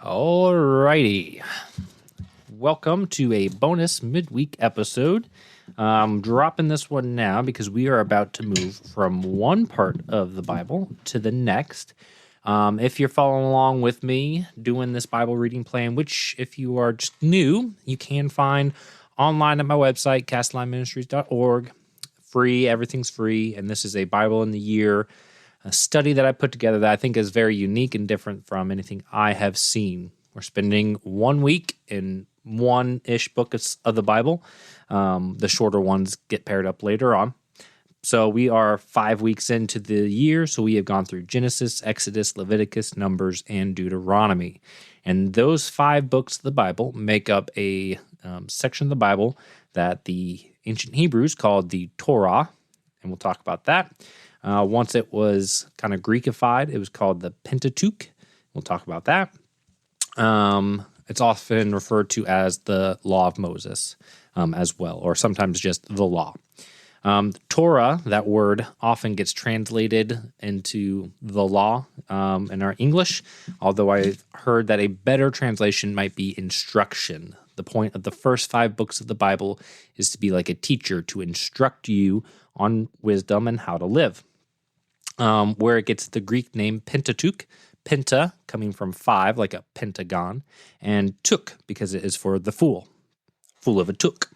Alrighty. Welcome to a bonus midweek episode. I'm dropping this one now because we are about to move from one part of the Bible to the next. If you're following along with me doing this Bible reading plan, which if you are just new, you can find online at my website, castlineministries.org. Free, everything's free, and this is a Bible in the Year a study that I put together that I think is very unique and different from anything I have seen. We're spending 1 week in one-ish book of the Bible. The shorter ones get paired up later on. So we are 5 weeks into the year, so we have gone through Genesis, Exodus, Leviticus, Numbers, and Deuteronomy. And those 5 books of the Bible make up a section of the Bible that the ancient Hebrews called the Torah, and we'll talk about that. Once it was kind of Greekified, it was called the Pentateuch. We'll talk about that. It's often referred to as the Law of Moses as well, or sometimes just the law. Torah, that word often gets translated into the law in our English, although I've heard that a better translation might be instruction. The point of the first 5 books of the Bible is to be like a teacher, to instruct you on wisdom and how to live. Where it gets the Greek name Pentateuch, penta coming from 5, like a pentagon, and tuk because it is for the fool of a tuk.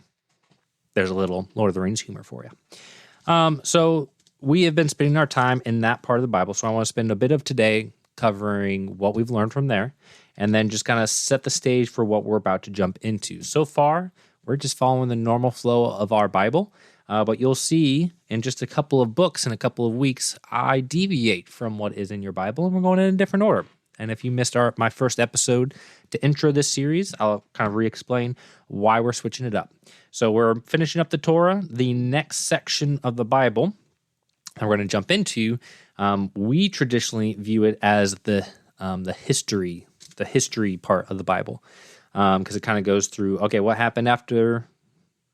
There's a little Lord of the Rings humor for you. So we have been spending our time in that part of the Bible, so I want to spend a bit of today covering what we've learned from there, and then just kind of set the stage for what we're about to jump into. So far, we're just following the normal flow of our Bible, but you'll see in just a couple of books in a couple of weeks, I deviate from what is in your Bible, and we're going in a different order. And if you missed my first episode to intro this series, I'll kind of re-explain why we're switching it up. So we're finishing up the Torah. The next section of the Bible that we're going to jump into, we traditionally view it as the history part of the Bible, because it kind of goes through, okay, what happened after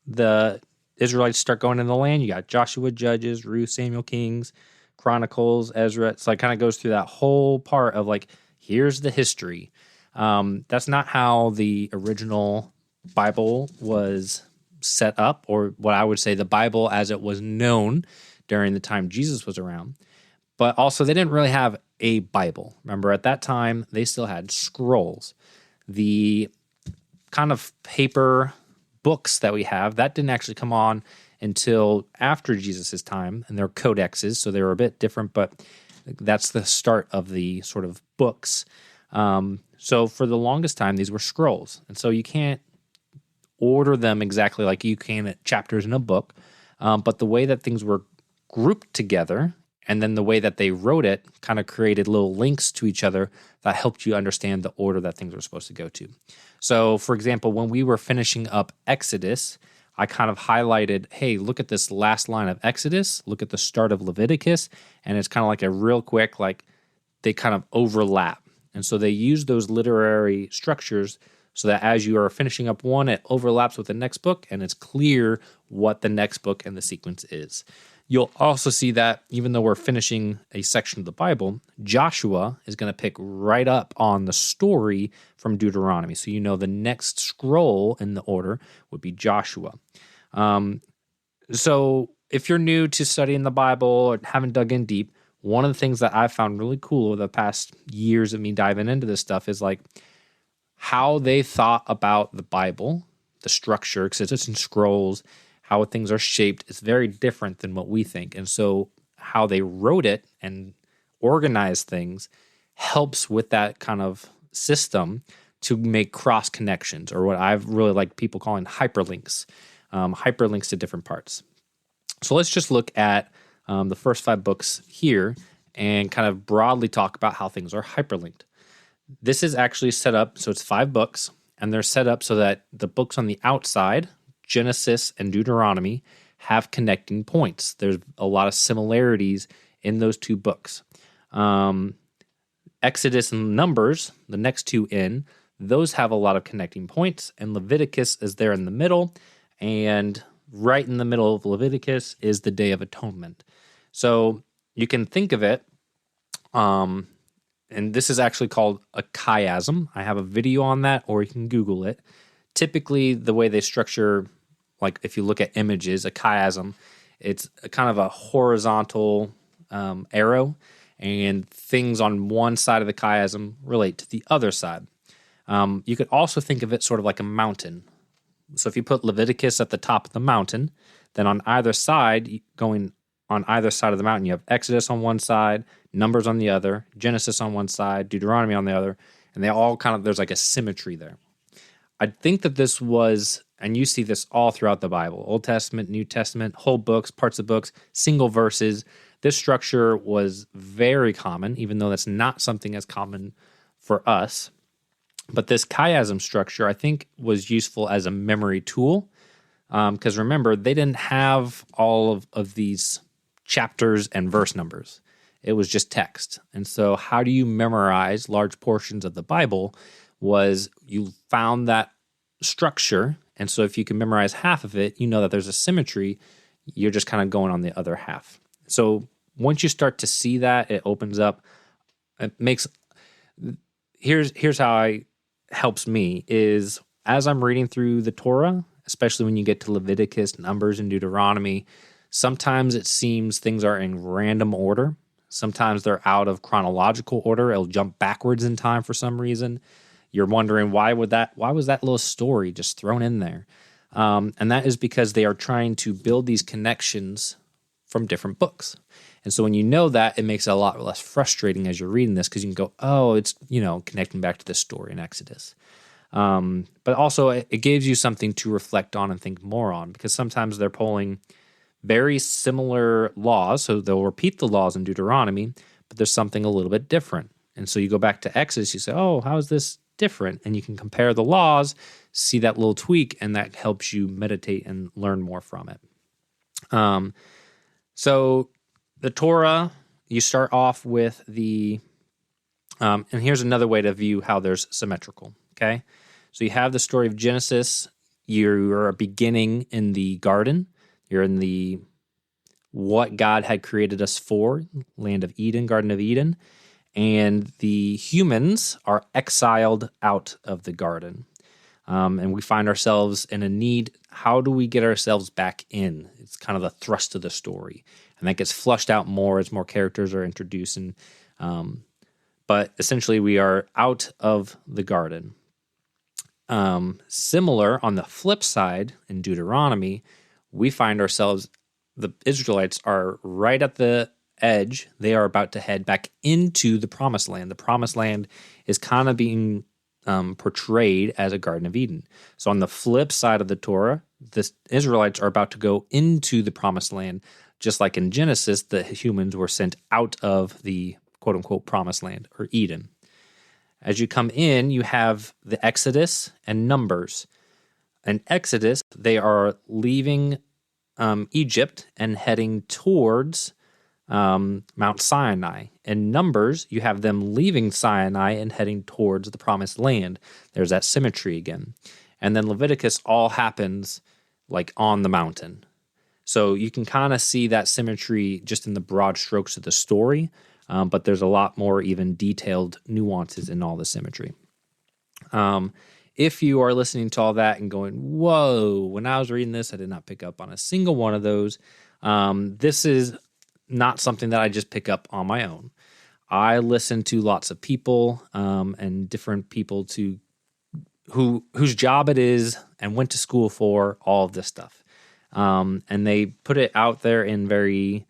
the Israelites start going in the land? You got Joshua, Judges, Ruth, Samuel, Kings, Chronicles, Ezra. So it kind of goes through that whole part of like, here's the history. That's not how the original Bible was set up, or what I would say the Bible as it was known during the time Jesus was around. But also, they didn't really have a Bible. Remember, at that time, they still had scrolls. The kind of paper books that we have, that didn't actually come on until after Jesus' time, and they're codexes, so they were a bit different, but that's the start of the sort of books. So for the longest time, these were scrolls, and so you can't order them exactly like you can at chapters in a book, but the way that things were grouped together and then the way that they wrote it kind of created little links to each other that helped you understand the order that things were supposed to go to. So, for example, when we were finishing up Exodus, I kind of highlighted, hey, look at this last line of Exodus, look at the start of Leviticus, and it's kind of like a real quick, like they kind of overlap. And so they use those literary structures so that as you are finishing up one, it overlaps with the next book, and it's clear what the next book and the sequence is. You'll also see that even though we're finishing a section of the Bible, Joshua is going to pick right up on the story from Deuteronomy. So you know the next scroll in the order would be Joshua. So if you're new to studying the Bible or haven't dug in deep, one of the things that I've found really cool over the past years of me diving into this stuff is like how they thought about the Bible, the structure, because it's in scrolls, how things are shaped is very different than what we think. And so how they wrote it and organized things helps with that kind of system to make cross connections, or what I've really like people calling hyperlinks, hyperlinks to different parts. So let's just look at the first 5 books here and kind of broadly talk about how things are hyperlinked. This is actually set up, so it's 5 books, and they're set up so that the books on the outside, Genesis and Deuteronomy, have connecting points. There's a lot of similarities in those 2 books. Exodus and Numbers, the next 2 in, those have a lot of connecting points, and Leviticus is there in the middle, and right in the middle of Leviticus is the Day of Atonement. So you can think of it and this is actually called a chiasm. I have a video on that, or you can Google it. Typically, the way they structure, like if you look at images, a chiasm, it's a kind of a horizontal arrow, and things on one side of the chiasm relate to the other side. You could also think of it sort of like a mountain. So if you put Leviticus at the top of the mountain, then on either side, going on either side of the mountain, you have Exodus on one side, Numbers on the other, Genesis on one side, Deuteronomy on the other, and they all kind of, there's like a symmetry there. I think that this was, and you see this all throughout the Bible, Old Testament, New Testament, whole books, parts of books, single verses. This structure was very common, even though that's not something as common for us. But this chiasm structure, I think, was useful as a memory tool. Because remember, they didn't have all of these chapters and verse numbers. It was just text. And so how do you memorize large portions of the Bible was you found that structure. And so if you can memorize half of it, you know that there's a symmetry. You're just kind of going on the other half. So once you start to see that, it opens up. It makes, here's how it helps me is as I'm reading through the Torah, especially when you get to Leviticus, Numbers, and Deuteronomy, sometimes it seems things are in random order. Sometimes they're out of chronological order. It'll jump backwards in time for some reason. You're wondering why was that little story just thrown in there? And that is because they are trying to build these connections from different books. And so when you know that, it makes it a lot less frustrating as you're reading this because you can go, oh, it's, connecting back to this story in Exodus. But also it gives you something to reflect on and think more on because sometimes they're pulling very similar laws. So they'll repeat the laws in Deuteronomy, but there's something a little bit different. And so you go back to Exodus, you say, oh, how is this different? And you can compare the laws, see that little tweak, and that helps you meditate and learn more from it. So the Torah, you start off with the, and here's another way to view how there's symmetrical, okay? So you have the story of Genesis. You're beginning in the garden. You're in the what God had created us for, land of Eden, Garden of Eden. And the humans are exiled out of the garden. And we find ourselves in a need. How do we get ourselves back in? It's kind of the thrust of the story. And that gets flushed out more as more characters are introduced. But essentially, we are out of the garden. Similar, on the flip side, in Deuteronomy, we find ourselves, the Israelites are right at the edge. They are about to head back into the Promised Land. The Promised Land is kind of being portrayed as a Garden of Eden. So on the flip side of the Torah, the Israelites are about to go into the Promised Land. Just like in Genesis, the humans were sent out of the quote-unquote Promised Land, or Eden. As you come in, you have the Exodus and Numbers. In Exodus, they are leaving Egypt and heading towards Mount Sinai. In Numbers, you have them leaving Sinai and heading towards the Promised Land. There's that symmetry again. And then Leviticus all happens like on the mountain. So you can kind of see that symmetry just in the broad strokes of the story, but there's a lot more even detailed nuances in all the symmetry. If you are listening to all that and going, whoa, when I was reading this, I did not pick up on a single one of those. This is not something that I just pick up on my own. I listen to lots of people and different people whose job it is and went to school for all of this stuff. And they put it out there in very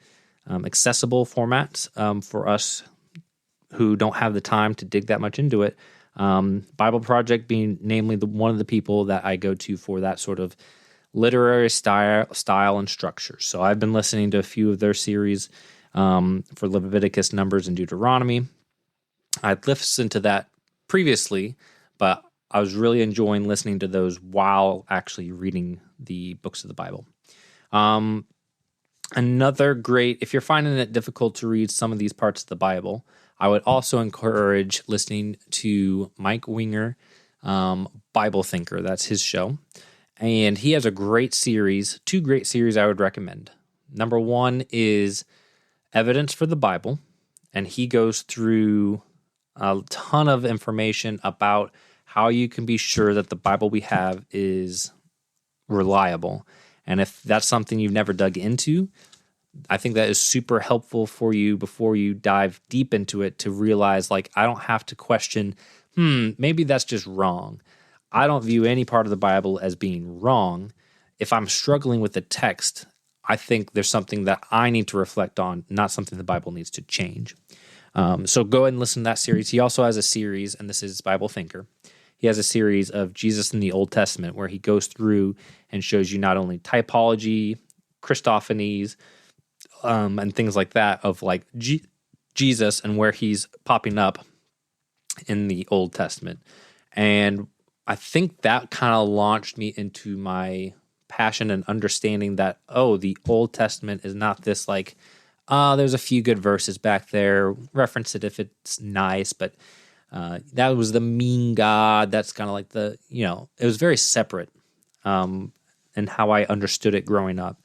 accessible formats for us who don't have the time to dig that much into it. Bible Project being namely one of the people that I go to for that sort of literary style and structure. So I've been listening to a few of their series for Leviticus, Numbers, and Deuteronomy. I'd listened to that previously, but I was really enjoying listening to those while actually reading the books of the Bible. Another great, if you're finding it difficult to read some of these parts of the Bible, I would also encourage listening to Mike Winger, Bible Thinker. That's his show. And he has a great series, two great series I would recommend. Number one is Evidence for the Bible, and he goes through a ton of information about how you can be sure that the Bible we have is reliable. And if that's something you've never dug into, I think that is super helpful for you before you dive deep into it to realize, like, I don't have to question, maybe that's just wrong. I don't view any part of the Bible as being wrong. If I'm struggling with the text, I think there's something that I need to reflect on, not something the Bible needs to change. So go ahead and listen to that series. He also has a series, and this is Bible Thinker. He has a series of Jesus in the Old Testament where he goes through and shows you not only typology, Christophanies, and things like that of like Jesus and where he's popping up in the Old Testament. And I think that kind of launched me into my passion and understanding that, the Old Testament is not this like, there's a few good verses back there, reference it if it's nice, but that was the mean God. That's kind of like it was very separate in how I understood it growing up.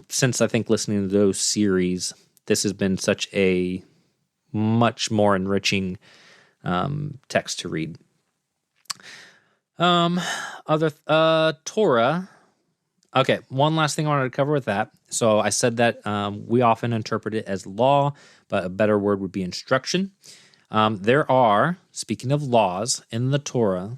Since I think listening to those series, this has been such a much more enriching text to read. Torah. Okay, one last thing I wanted to cover with that. So I said that we often interpret it as law, but a better word would be instruction. There are, speaking of laws in the Torah,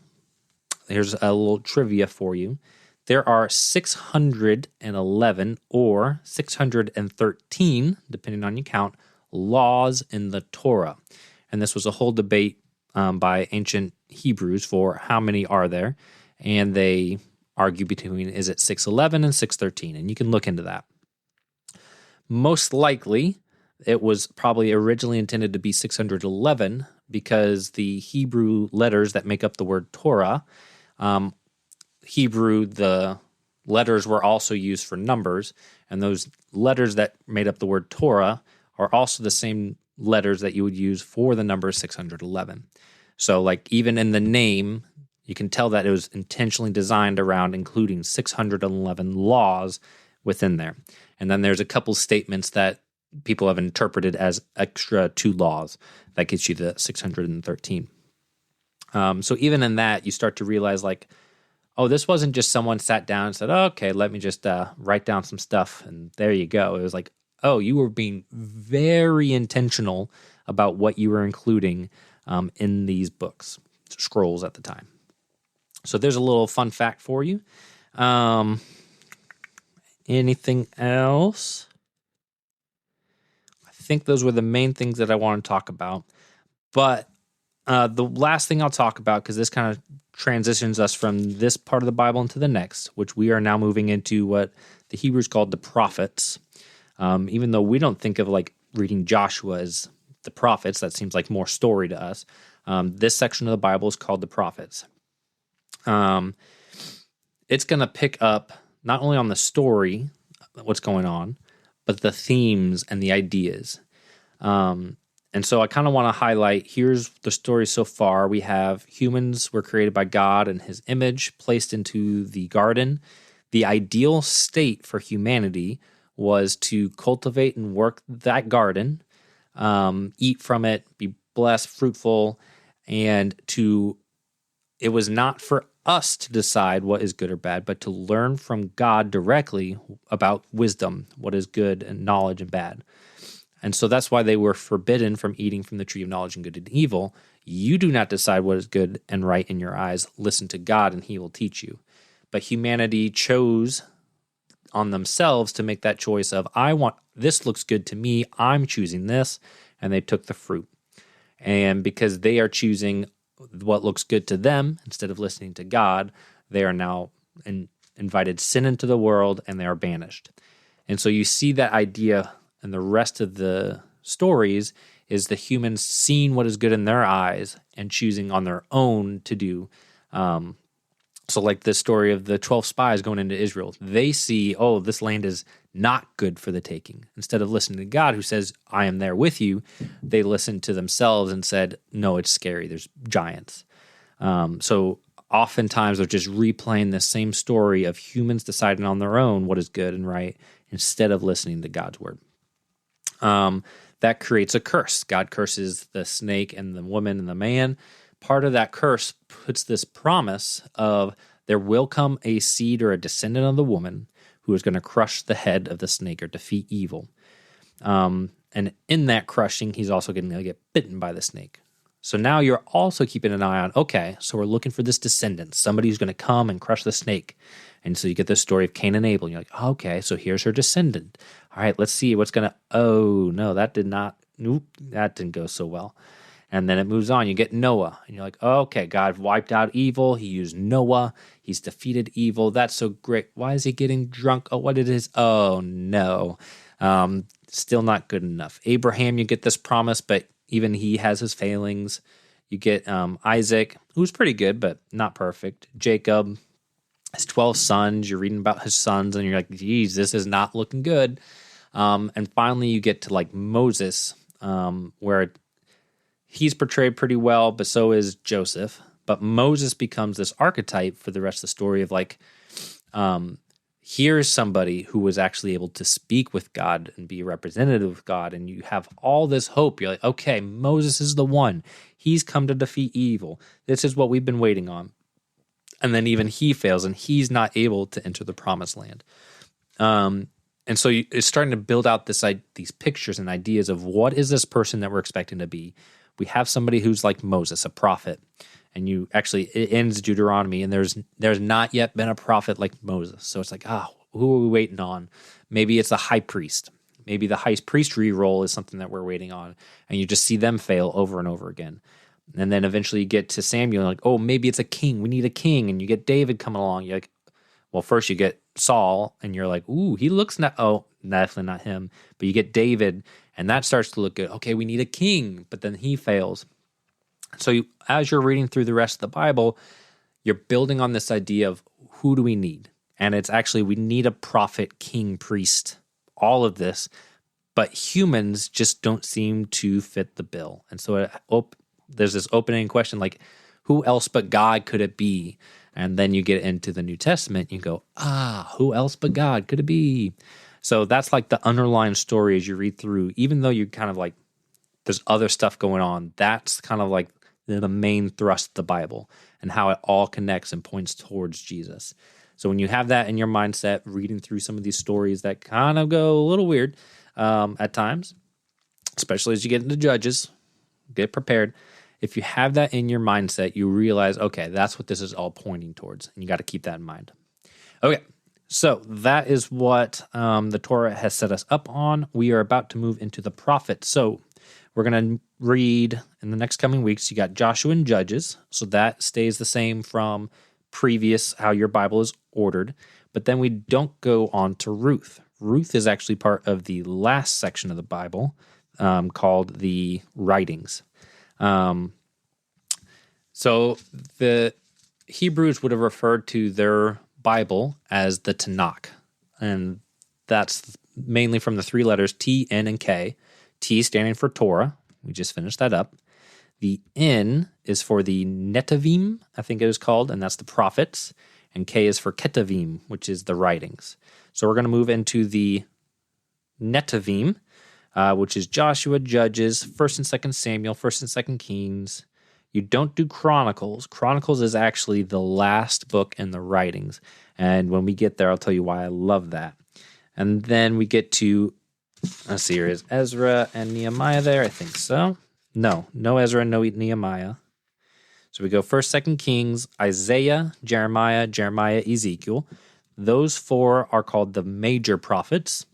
here's a little trivia for you. There are 611 or 613, depending on your count, laws in the Torah. And this was a whole debate by ancient Hebrews for how many are there. And they argue between, is it 611 and 613? And you can look into that. Most likely, it was probably originally intended to be 611 because the Hebrew letters that make up the word Torah, Hebrew, the letters were also used for numbers, and those letters that made up the word Torah are also the same letters that you would use for the number 611. So, like, even in the name, you can tell that it was intentionally designed around including 611 laws within there. And then there's a couple statements that people have interpreted as extra 2 laws. That gets you the 613. So even in that, you start to realize, like, this wasn't just someone sat down and said, okay, let me just write down some stuff, and there you go. It was like, you were being very intentional about what you were including in these books, scrolls at the time. So there's a little fun fact for you. Anything else? I think those were the main things that I want to talk about. But the last thing I'll talk about, because this kind of transitions us from this part of the Bible into the next, which we are now moving into what the Hebrews called the prophets. Even though we don't think of like reading Joshua as the prophets, that seems like more story to us. This section of the Bible is called the prophets. It's going to pick up not only on the story, what's going on, but the themes and the ideas. And so I kind of want to highlight, here's the story so far. We have humans were created by God in his image, placed into the garden. The ideal state for humanity was to cultivate and work that garden, eat from it, be blessed, fruitful, and it was not for us to decide what is good or bad, but to learn from God directly about wisdom, what is good and knowledge and bad. And so that's why they were forbidden from eating from the tree of knowledge and good and evil. You do not decide what is good and right in your eyes. Listen to God and he will teach you. But humanity chose on themselves to make that choice of, this looks good to me, I'm choosing this, and they took the fruit. And because they are choosing what looks good to them instead of listening to God, they are now invited sin into the world and they are banished. And so you see that idea, and the rest of the stories is the humans seeing what is good in their eyes and choosing on their own to do. So like the story of the 12 spies going into Israel, they see, this land is not good for the taking. Instead of listening to God who says, I am there with you, they listened to themselves and said, no, it's scary. There's giants. So oftentimes they're just replaying the same story of humans deciding on their own what is good and right instead of listening to God's word. that creates a curse. God curses the snake and the woman and the man. Part of that curse puts this promise of there will come a seed or a descendant of the woman who is going to crush the head of the snake or defeat evil. And in that crushing, he's also going to get bitten by the snake. So now you're also keeping an eye on, okay, so we're looking for this descendant, somebody who's going to come and crush the snake. And so you get this story of Cain and Abel. And you're like, okay, so here's her descendant. All right, let's see what's going to, oh, no, that didn't go so well. And then it moves on. You get Noah. And you're like, okay, God wiped out evil. He used Noah. He's defeated evil. That's so great. Why is he getting drunk? Oh, what it is? Oh, no. Still not good enough. Abraham, you get this promise, but even he has his failings. You get Isaac, who's pretty good, but not perfect. Jacob, his 12 sons. You're reading about his sons, and you're like, geez, this is not looking good. And finally, you get to like Moses, where he's portrayed pretty well, but so is Joseph. But Moses becomes this archetype for the rest of the story of like, here's somebody who was actually able to speak with God and be a representative of God, and you have all this hope. You're like, okay, Moses is the one. He's come to defeat evil. This is what we've been waiting on. And then even he fails, and he's not able to enter the promised land. And so it's starting to build out these pictures and ideas of what is this person that we're expecting to be. We have somebody who's like Moses, a prophet. And it ends Deuteronomy, and there's not yet been a prophet like Moses. So it's like, who are we waiting on? Maybe it's a high priest. Maybe the high priestry role is something that we're waiting on. And you just see them fail over and over again. And then eventually you get to Samuel, and like, oh, maybe it's a king. We need a king. And you get David coming along. You're like, well, first you get Saul, and you're like, ooh, he looks definitely not him. But you get David, and that starts to look good. Okay, we need a king. But then he fails. So as you're reading through the rest of the Bible, you're building on this idea of who do we need? And it's actually, we need a prophet, king, priest, all of this. But humans just don't seem to fit the bill. And so there's this opening question like, who else but God could it be? And then you get into the New Testament, you go, who else but God could it be? So that's like the underlying story as you read through, even though you kind of like, there's other stuff going on. That's kind of like the main thrust of the Bible and how it all connects and points towards Jesus. So when you have that in your mindset, reading through some of these stories that kind of go a little weird at times, especially as you get into Judges, get prepared. If you have that in your mindset, you realize, okay, that's what this is all pointing towards, and you got to keep that in mind. Okay, so that is what the Torah has set us up on. We are about to move into the prophets. So we're going to read in the next coming weeks. You got Joshua and Judges, so that stays the same from previous how your Bible is ordered. But then we don't go on to Ruth. Ruth is actually part of the last section of the Bible called the Writings. So the Hebrews would have referred to their Bible as the Tanakh, and that's mainly from the three letters T, N, and K. T standing for Torah. We just finished that up. The N is for the Netavim, I think it is called, and that's the prophets. And K is for Ketavim, which is the writings. So we're going to move into the Netavim, which is Joshua, Judges, 1st and 2nd Samuel, 1st and 2nd Kings. You don't do Chronicles. Chronicles is actually the last book in the writings. And when we get there, I'll tell you why I love that. And then we get to, let's see, here is Ezra and Nehemiah there. I think so. No Ezra and no Nehemiah. So we go 1st, 2nd Kings, Isaiah, Jeremiah, Ezekiel. Those four are called the major prophets.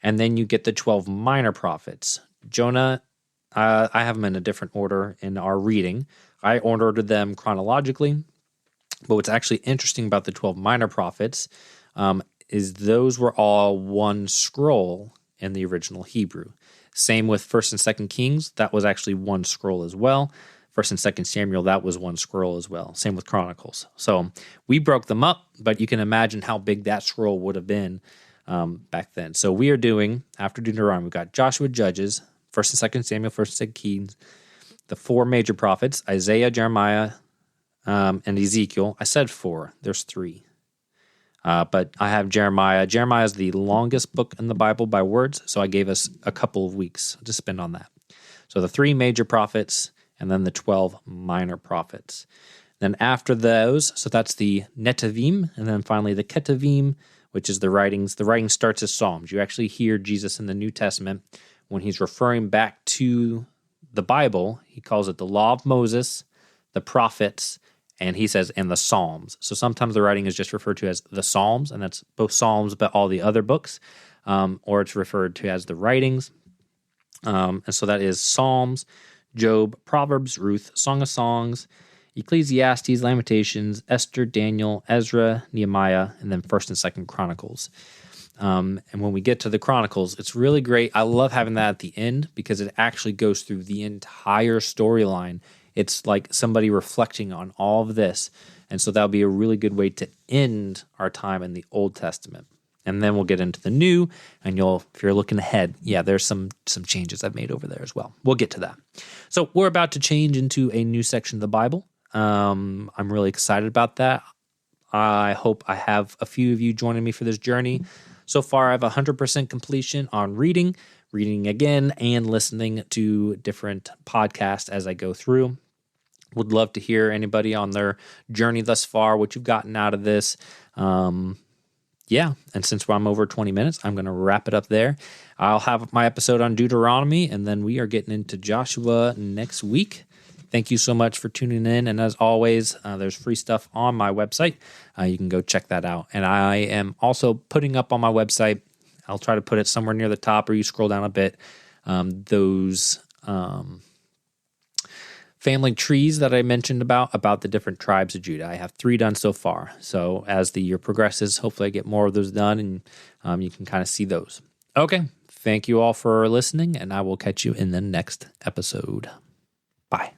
And then you get the 12 minor prophets. Jonah, I have them in a different order in our reading. I ordered them chronologically. But what's actually interesting about the 12 minor prophets is those were all one scroll in the original Hebrew. Same with 1st and 2nd Kings. That was actually one scroll as well. 1st and 2nd Samuel, that was one scroll as well. Same with Chronicles. So we broke them up, but you can imagine how big that scroll would have been back then. So we are doing, after Deuteronomy, we've got Joshua, Judges, 1st and 2nd Samuel, 1st and 2nd Kings, the four major prophets, Isaiah, Jeremiah, and Ezekiel. I said four. There's three. But I have Jeremiah. Jeremiah is the longest book in the Bible by words, so I gave us a couple of weeks to spend on that. So the 3 major prophets and then the 12 minor prophets. Then after those, so that's the Netavim, and then finally the Ketuvim, which is the writings. The writing starts as Psalms. You actually hear Jesus in the New Testament when he's referring back to the Bible. He calls it the Law of Moses, the prophets, and he says, and the Psalms. So sometimes the writing is just referred to as the Psalms, and that's both Psalms but all the other books, or it's referred to as the writings. And so that is Psalms, Job, Proverbs, Ruth, Song of Songs, Ecclesiastes, Lamentations, Esther, Daniel, Ezra, Nehemiah, and then 1st and 2nd Chronicles. And when we get to the Chronicles, it's really great. I love having that at the end because it actually goes through the entire storyline. It's like somebody reflecting on all of this. And so that'll be a really good way to end our time in the Old Testament. And then we'll get into the New, and if you're looking ahead, there's some changes I've made over there as well. We'll get to that. So we're about to change into a new section of the Bible. I'm really excited about that. I hope I have a few of you joining me for this journey. So far, I have 100% completion on reading again, and listening to different podcasts as I go through. Would love to hear anybody on their journey thus far, what you've gotten out of this. And since I'm over 20 minutes, I'm going to wrap it up there. I'll have my episode on Deuteronomy, and then we are getting into Joshua next week. Thank you so much for tuning in, and as always, there's free stuff on my website. You can go check that out. And I am also putting up on my website, I'll try to put it somewhere near the top, or you scroll down a bit, those family trees that I mentioned about the different tribes of Judah. I have 3 done so far. So as the year progresses, hopefully I get more of those done, and you can kind of see those. Okay, thank you all for listening, and I will catch you in the next episode. Bye.